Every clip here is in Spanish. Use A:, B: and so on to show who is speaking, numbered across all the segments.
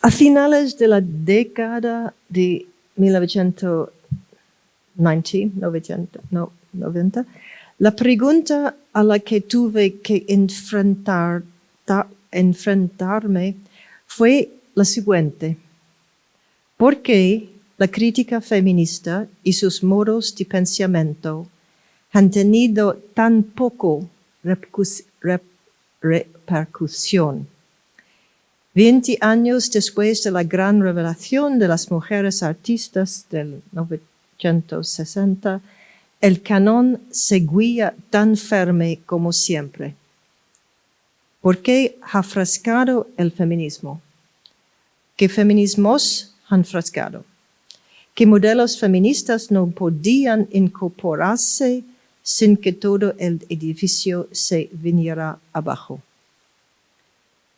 A: A finales de la década de 1990, la pregunta a la que tuve que enfrentarme fue la siguiente: ¿por qué la crítica feminista y sus modos de pensamiento han tenido tan poco repercusión? 20 años después de la gran revelación de las mujeres artistas del 1960, el canon seguía tan firme como siempre. ¿Por qué ha fracasado el feminismo? ¿Qué feminismos han fracasado? ¿Qué modelos feministas no podían incorporarse sin que todo el edificio se viniera abajo?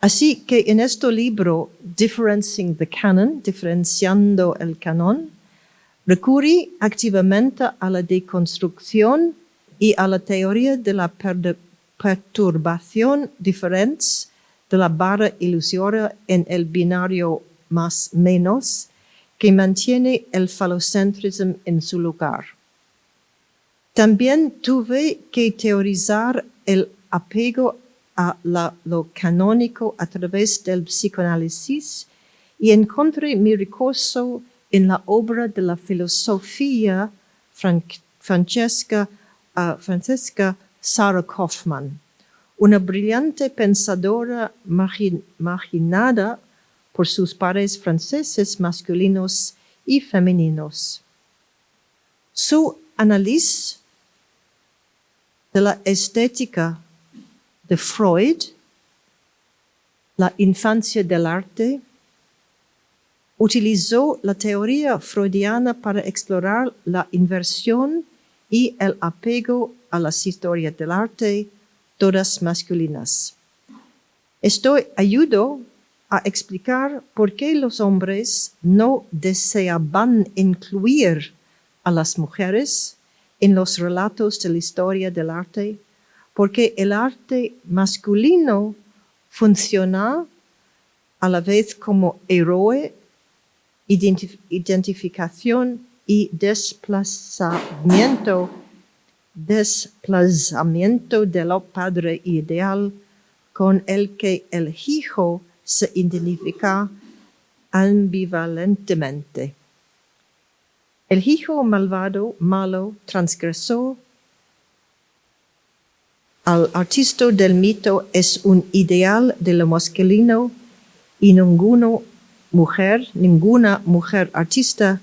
A: Así que en este libro, Diferenciando el canon, recurrí activamente a la deconstrucción y a la teoría de la perturbación diferente de la barra ilusoria en el binario más-menos que mantiene el falocentrismo en su lugar. También tuve que teorizar el apego a lo canónico a través del psicoanálisis y encontré mi recurso en la obra de la filosofía Francesca Sarah Kaufmann, una brillante pensadora marginada por sus pares franceses masculinos y femeninos. Su análisis de la estética de Freud, la infancia del arte, utilizó la teoría freudiana para explorar la inversión y el apego a las historias del arte, todas masculinas. Esto ayudó a explicar por qué los hombres no deseaban incluir a las mujeres en los relatos de la historia del arte, porque el arte masculino funciona a la vez como héroe, identificación y desplazamiento del padre ideal con el que el hijo se identifica ambivalentemente. El hijo malvado, malo, transgresor, al artista del mito es un ideal de lo masculino y ninguna mujer artista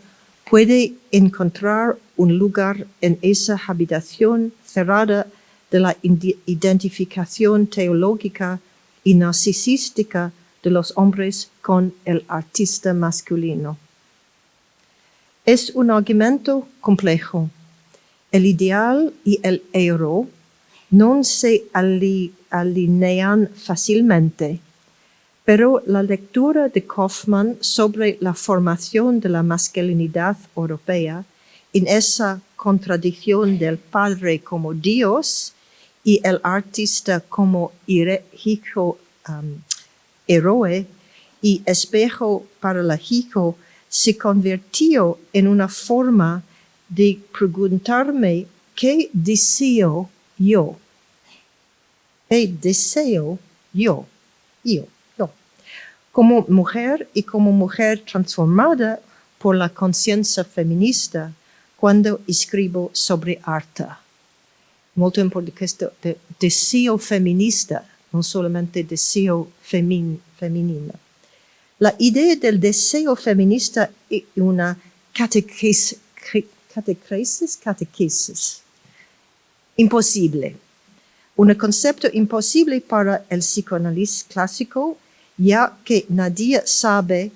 A: puede encontrar un lugar en esa habitación cerrada de la identificación teológica y narcisística de los hombres con el artista masculino. Es un argumento complejo. El ideal y el héroe no se alinean fácilmente, pero la lectura de Kaufmann sobre la formación de la masculinidad europea en esa contradicción del padre como Dios y el artista como hijo héroe y espejo para el hijo se convirtió en una forma de preguntarme qué deseo yo. ¿Qué deseo yo? Como mujer y como mujer transformada por la conciencia feminista cuando escribo sobre arte. Muy importante esto de deseo feminista, no solamente deseo femenino. La idea del deseo feminista es una catequesis imposible. Un concepto imposible para el psicoanálisis clásico, ya que nadie sabe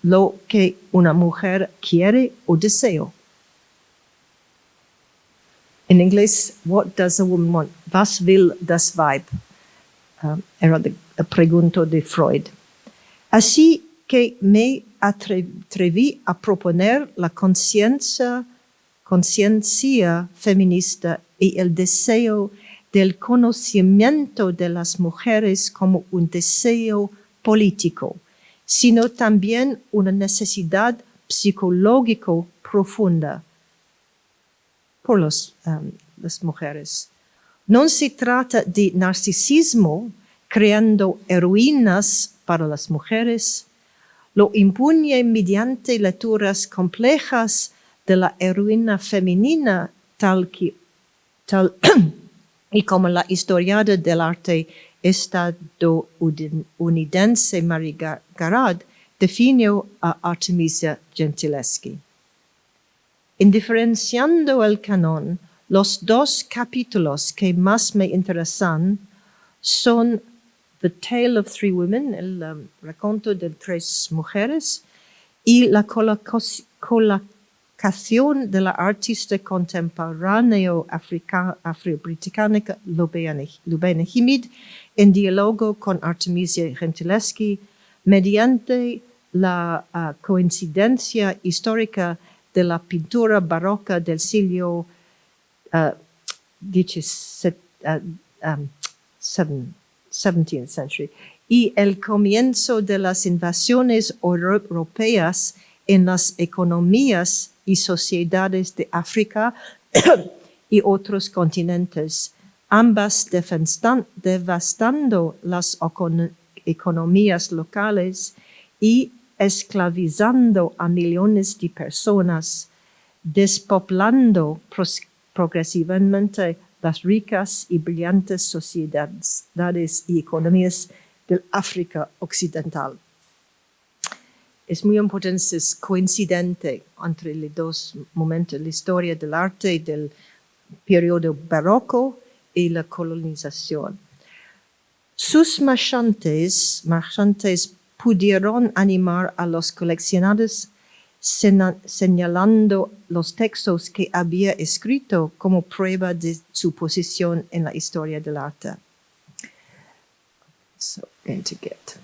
A: lo que una mujer quiere o desea. En inglés, what does a woman want? Was will das Weib? Era la pregunta de Freud. Así que me atreví a proponer la conciencia feminista y el deseo del conocimiento de las mujeres como un deseo político, sino también una necesidad psicológica profunda por las mujeres. No se trata de narcisismo creando heroínas para las mujeres. Lo impone mediante lecturas complejas de la heroína femenina tal y como la historiadora del arte estadounidense Mary Garrard definió a Artemisia Gentileschi. En diferenciando el canon, los dos capítulos que más me interesan son The Tale of Three Women, el raconto de tres mujeres, y la colocación de la artista contemporánea afro-británica Lubena Himid en diálogo con Artemisia Gentileschi mediante la coincidencia histórica de la pintura barroca del siglo XVIIth century y el comienzo de las invasiones europeas en las economías y sociedades de África y otros continentes, ambas devastando las economías locales y esclavizando a millones de personas, despoblando progresivamente las ricas y brillantes sociedades y economías del África occidental. Es muy importante, es coincidente entre los dos momentos, la historia del arte del periodo barroco y la colonización. Sus marchantes pudieron animar a los coleccionadores señalando los textos que había escrito como prueba de su posición en la historia del arte. So, going to get.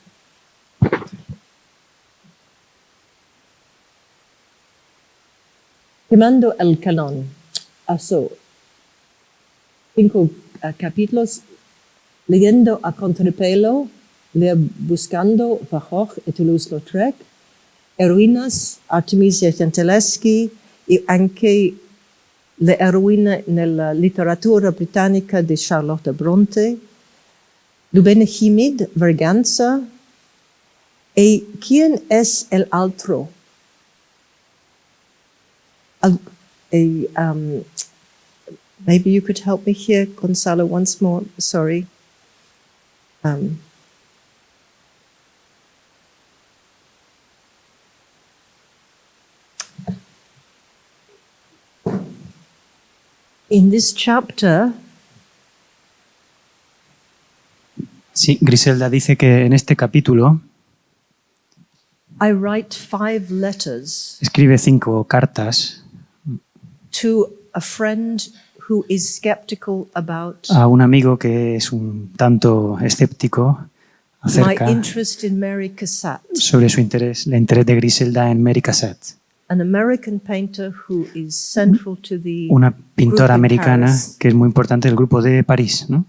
A: Quemando el canon. So, 5 capítulos. Leyendo a contrapelo, buscando Van Gogh y Toulouse-Lautrec, heroínas, Artemisia Gentileschi y anche la heroína nella literatura británica de Charlotte Bronte, Lubena Himid, Verganza, y ¿quién es el altro? Maybe you could help me here, Gonzalo, once more, sorry. In this chapter,
B: sí, Griselda dice que en este capítulo
A: I write 5 letters
B: escribe 5 cartas
A: to a friend who is skeptical about
B: a un amigo que es un tanto escéptico
A: my
B: acerca
A: interest in Mary Cassatt,
B: sobre su interés, el interés de Griselda en Mary Cassatt,
A: an American painter who is central to the
B: una
A: group
B: pintora
A: in
B: americana
A: Paris.
B: que es muy importante del grupo de París, ¿no?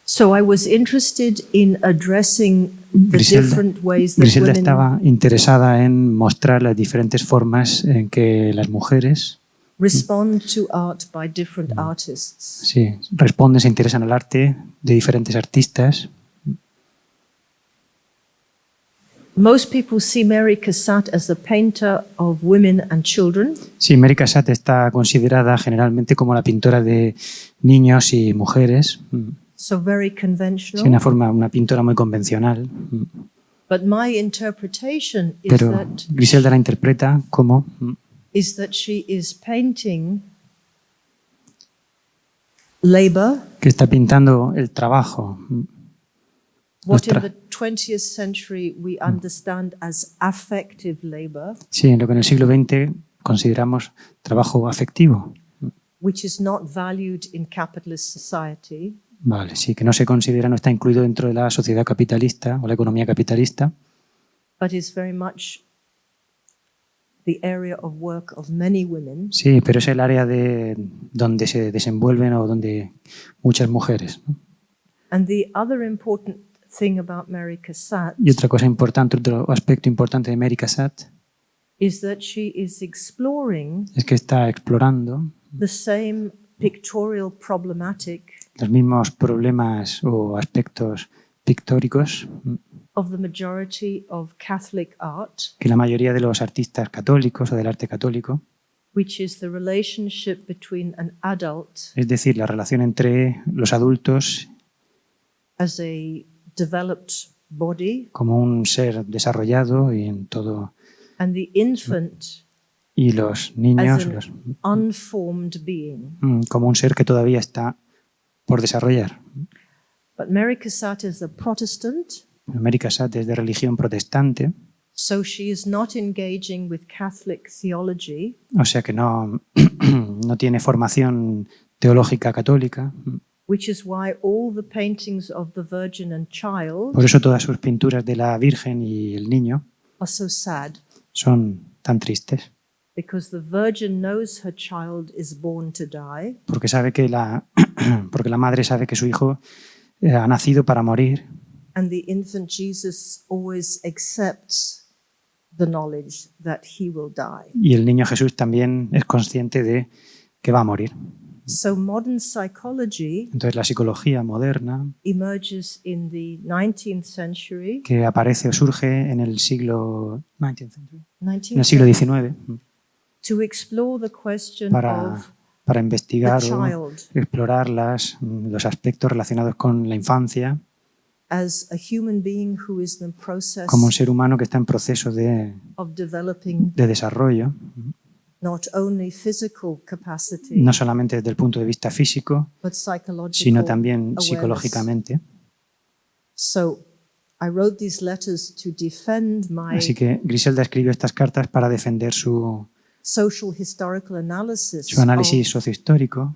A: So I was interested in addressing the different ways that
B: Griselda
A: women
B: estaba interesada en mostrar las diferentes formas en que las mujeres
A: respond to art by different artists.
B: sí, responden, se interesan al arte de diferentes artistas.
A: Most people see Mary Cassatt as the painter of women and children.
B: Sí, Mary Cassatt está considerada generalmente como la pintora de niños y mujeres.
A: So very
B: Sí,
A: conventional.
B: una pintora muy convencional.
A: But my interpretation is
B: Pero
A: that
B: Griselda la interpreta como
A: she is painting labor,
B: que está pintando el trabajo.
A: what in
B: Nuestra-
A: the 20th century we understand as affective labor,
B: Sí, en lo que en el siglo XX consideramos trabajo afectivo.
A: which is not valued in capitalist society,
B: Vale, sí, que no se considera, no está incluido dentro de la sociedad capitalista o la economía capitalista,
A: but is very much the area of work of many women.
B: sí, pero es el área de donde se desenvuelven o donde muchas mujeres, ¿no?
A: And the other important thing about Mary Cassatt
B: Y otra cosa importante, otro aspecto importante de Mary Cassatt
A: is that she is exploring
B: es que está explorando
A: the same pictorial problematic
B: los mismos problemas o aspectos pictóricos
A: of the majority of Catholic art,
B: que la mayoría de los artistas católicos o del arte católico,
A: which is the relationship between an adult
B: es decir, la relación entre los adultos
A: as a developed body
B: como un ser desarrollado y en todo,
A: and the infant
B: y los
A: as
B: niños
A: an unformed being.
B: como un ser que todavía está por desarrollar.
A: But Mary Cassatt is a Protestant,
B: Mary Cassatt es de religión protestante,
A: so she is not engaging with Catholic theology,
B: o sea que no, no tiene formación teológica católica.
A: which is why all the paintings of the Virgin and Child
B: Por eso todas sus pinturas de la Virgen y el Niño
A: are so sad,
B: son tan tristes,
A: because the Virgin knows her child is born to die,
B: porque sabe que porque la madre sabe que su hijo ha nacido para morir,
A: and the infant Jesus always accepts the knowledge that he will die.
B: y el niño Jesús también es consciente de que va a morir.
A: So modern psychology
B: Entonces la psicología moderna,
A: emerges in the 19th century,
B: que aparece o surge en el siglo en
A: 19th
B: el siglo
A: century,
B: XIX,
A: to explore the question of
B: para investigar
A: the
B: o
A: child
B: explorar los aspectos relacionados con la infancia
A: as a human being who is in the process
B: como un ser humano que está en proceso
A: of developing
B: de desarrollo,
A: not only physical capacity,
B: no solamente desde el punto de vista físico,
A: but psychological
B: sino también
A: awareness.
B: psicológicamente.
A: So I wrote these letters to defend my
B: Así que Griselda escribió estas cartas para defender su
A: social historical analysis
B: análisis
A: of
B: sociohistórico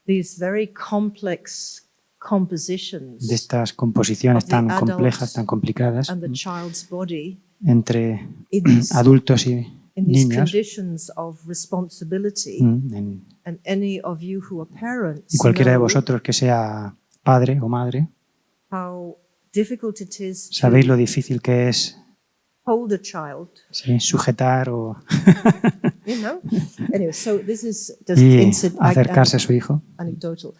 A: these very complex compositions
B: de estas composiciones
A: of the
B: tan
A: adult
B: complejas, tan complicadas,
A: and the child's body
B: entre
A: in these,
B: adultos y
A: in these
B: niños.
A: conditions of responsibility. And any of you who are parents
B: Y cualquiera de
A: know
B: vosotros que sea padre o madre,
A: how difficult it is
B: sabéis
A: to
B: lo difícil que es
A: hold a child,
B: sujetar o
A: you know. Anyway, so this is just
B: y acercarse a su hijo.
A: anecdotal.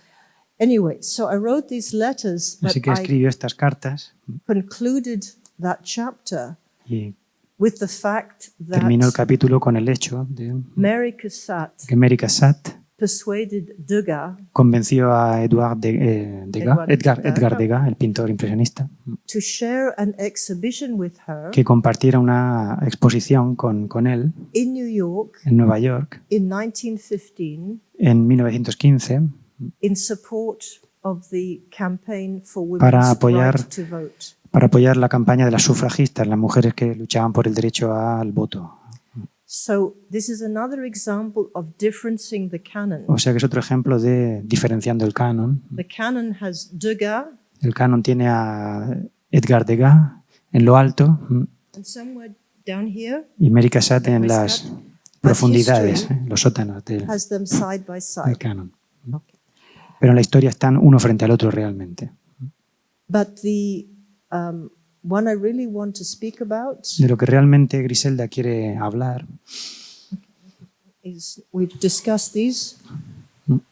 A: Anyway, so I wrote these letters, but
B: Así que
A: I
B: escribió estas cartas
A: concluded that chapter
B: y
A: with the fact
B: terminó el
A: that
B: capítulo con el hecho de
A: Mary Cassatt
B: que Mary Cassatt
A: persuaded Degas
B: convenció a Edgar Degas, el pintor impresionista,
A: to share an exhibition with her
B: que compartiera una exposición con él
A: in New York
B: en Nueva York
A: in 1915
B: en 1915
A: in support of the campaign for
B: para
A: women's
B: apoyar
A: right to vote.
B: para apoyar la campaña de las sufragistas, las mujeres que luchaban por el derecho al voto.
A: So this is another example of differencing the canon.
B: O sea que es otro ejemplo de diferenciando el canon.
A: The canon has Degas,
B: El canon tiene a Edgar Degas en lo alto
A: and somewhere down here
B: y Mary Cassatt en las profundidades, los sótanos
A: has them side by
B: del
A: side.
B: canon.
A: Okay.
B: Pero en la historia están uno frente al otro realmente.
A: But the one I really want to speak about
B: De lo que realmente Griselda quiere hablar
A: is we've discussed these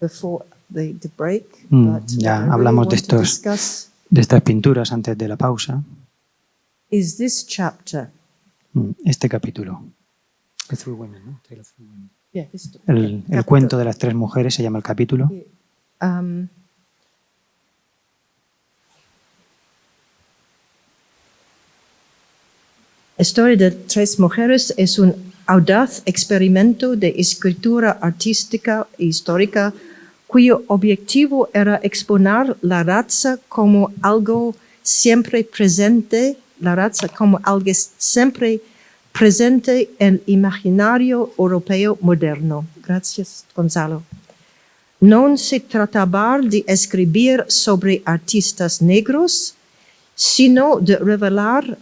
A: before the break, but
B: ya
A: what I really
B: hablamos
A: want to discuss
B: de estas pinturas antes de la pausa,
A: is this chapter.
B: este capítulo.
A: Yeah, this
B: El cuento de las tres mujeres se llama el capítulo.
A: Historia de tres mujeres es un audaz experimento de escritura artística e histórica cuyo objetivo era exponer la raza como algo siempre presente, en el imaginario europeo moderno. Gracias, Gonzalo. No se trataba de escribir sobre artistas negros, sino de revelar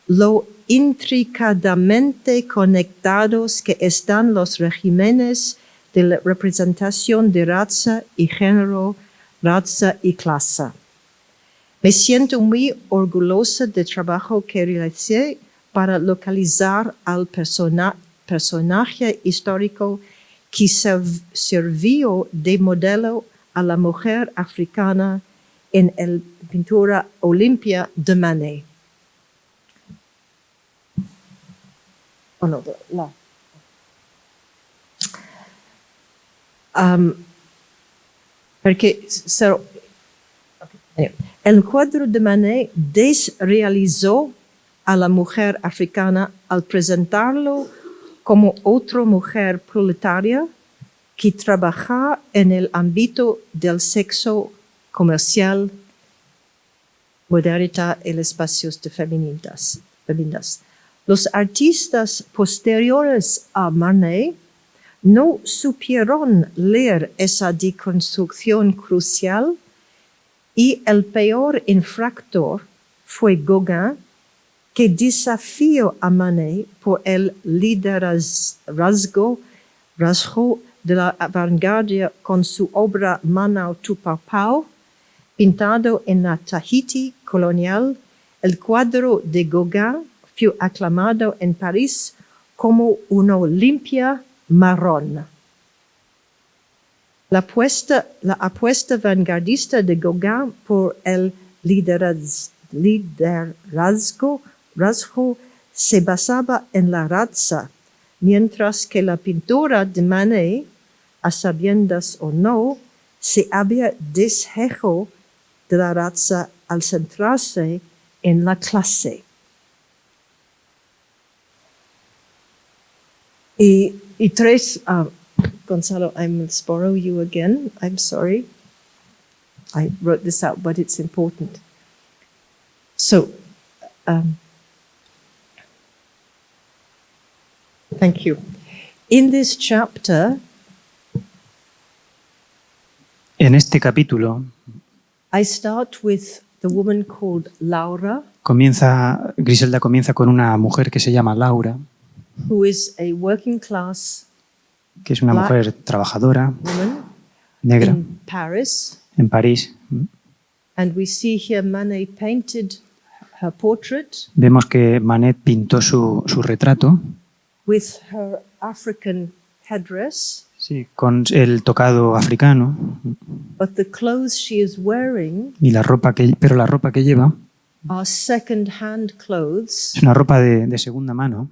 A: lo intricadamente conectados que están los regímenes de la representación de raza y género, raza y clase. Me siento muy orgullosa del trabajo que realicé para localizar al personaje histórico que sirvió de modelo a la mujer africana en la pintura Olimpia de Manet. Oh, no, porque el cuadro de Manet desrealizó a la mujer africana al presentarlo como otra mujer proletaria que trabaja en el ámbito del sexo comercial, modernidad y los espacios de feministas. Los artistas posteriores a Manet no supieron leer esa deconstrucción crucial y el peor infractor fue Gauguin, que desafió a Manet por el liderazgo de la vanguardia con su obra Manau tu Pau, pintado en la Tahiti colonial. El cuadro de Gauguin fue aclamado en París como una Olimpia marrón. La apuesta vanguardista de Gauguin por el liderazgo se basaba en la raza, mientras que la pintura de Manet, a sabiendas o no, se había deshecho de la raza al centrarse en la clase. Y tres, Gonzalo, I must borrow you again. I'm sorry. I wrote this out, but it's important. So, thank you. In this chapter,
B: en este capítulo,
A: I start with the woman called Laura,
B: Griselda comienza con una mujer que se llama Laura,
A: who is a working class
B: que es una mujer trabajadora,
A: woman
B: negra,
A: in Paris.
B: en París.
A: And we see here Manet painted her portrait
B: Vemos que Manet pintó su retrato,
A: with her African headdress,
B: sí, con el tocado africano,
A: but the clothes she is wearing
B: y la ropa que lleva
A: are second-hand clothes,
B: es una ropa de segunda mano,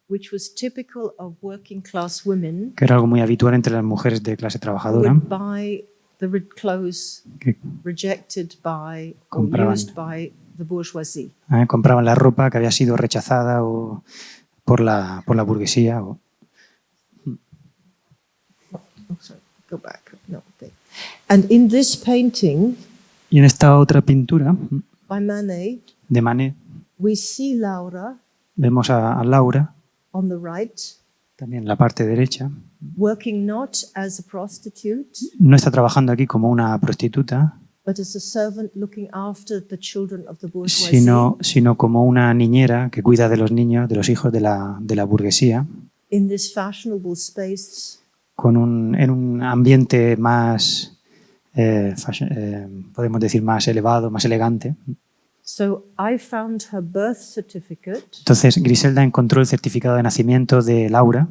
A: which was typical of working class women
B: que era algo muy habitual entre las mujeres de clase
A: who
B: trabajadora,
A: would buy the clothes
B: que
A: rejected by or
B: compraban.
A: used by the bourgeoisie.
B: Compraban la ropa que había sido rechazada por la burguesía.
A: Oh, sorry, go back. No, okay. And in this painting
B: Y en esta otra pintura
A: by Manet,
B: de Manet
A: we see Laura
B: vemos a Laura,
A: on the right,
B: también en la parte derecha.
A: working not as a prostitute,
B: No está trabajando aquí como una prostituta,
A: but as a servant looking after the children of the bourgeoisie,
B: sino como una niñera que cuida de los niños, de los hijos de la burguesía,
A: in this fashionable space,
B: en un ambiente más, podemos decir, más elevado, más elegante.
A: So I found her birth certificate
B: Entonces Griselda encontró el certificado de nacimiento de Laura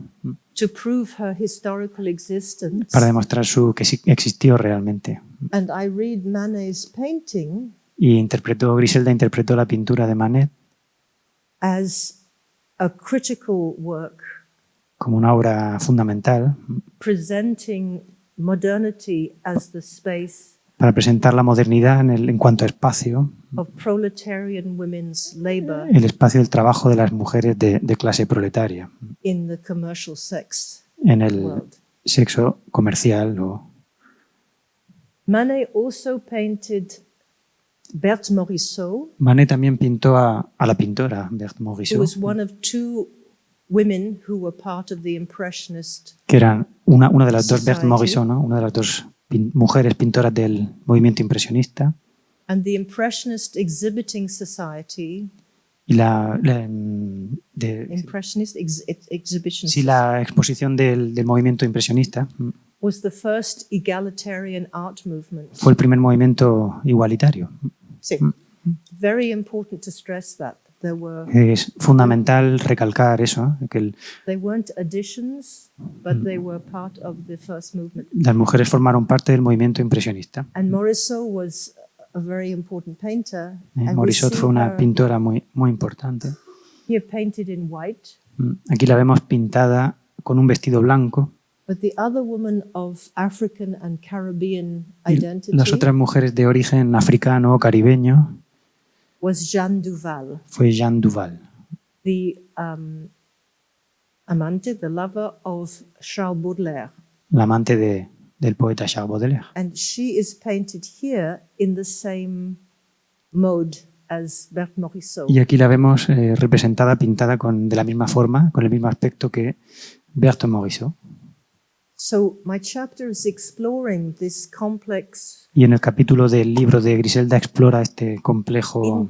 A: to prove her historical existence,
B: para demostrar que sí existió realmente.
A: and I read Manet's painting
B: Y Griselda interpretó la pintura de Manet
A: as a critical work
B: como una obra fundamental
A: presenting modernity as the space
B: para presentar la modernidad en cuanto a espacio,
A: of proletarian women's labor
B: el espacio del trabajo de las mujeres de clase proletaria
A: in the commercial sex
B: en el
A: world.
B: sexo comercial.
A: Manet also painted Berthe Morisot,
B: Manet también pintó a la pintora Berthe
A: who
B: Morisot,
A: was one of two women who were part of the Impressionist.
B: que eran una de las dos,
A: Society.
B: Berthe Morisot, ¿no? Una de las dos mujeres pintoras del movimiento impresionista.
A: And the Impressionist Exhibiting Society,
B: Y la
A: Impressionist Exhibition
B: sí, la exposición del movimiento impresionista
A: was the first egalitarian art movement.
B: fue el primer movimiento igualitario.
A: Sí. very important to stress that.
B: Es fundamental recalcar eso, que
A: They weren't additions, but they were part of the first movement.
B: las mujeres formaron parte del movimiento impresionista.
A: And Morisot was a very important painter. And we
B: Morisot
A: see
B: fue una
A: her
B: pintora muy importante.
A: here painted in white.
B: Aquí la vemos pintada con un vestido blanco.
A: But the other woman of African and Caribbean
B: Y
A: identity
B: las otras mujeres de origen africano o caribeño
A: was Jeanne Duval,
B: fue Jeanne Duval,
A: the amante, the lover of Charles Baudelaire.
B: la amante del poeta Charles Baudelaire.
A: And she is painted here in the same mode as Berthe Morisot.
B: Y aquí la vemos representada, pintada de la misma forma, con el mismo aspecto que Berthe Morisot.
A: So my chapter is exploring this complex
B: Y en el capítulo del libro de Griselda explora este complejo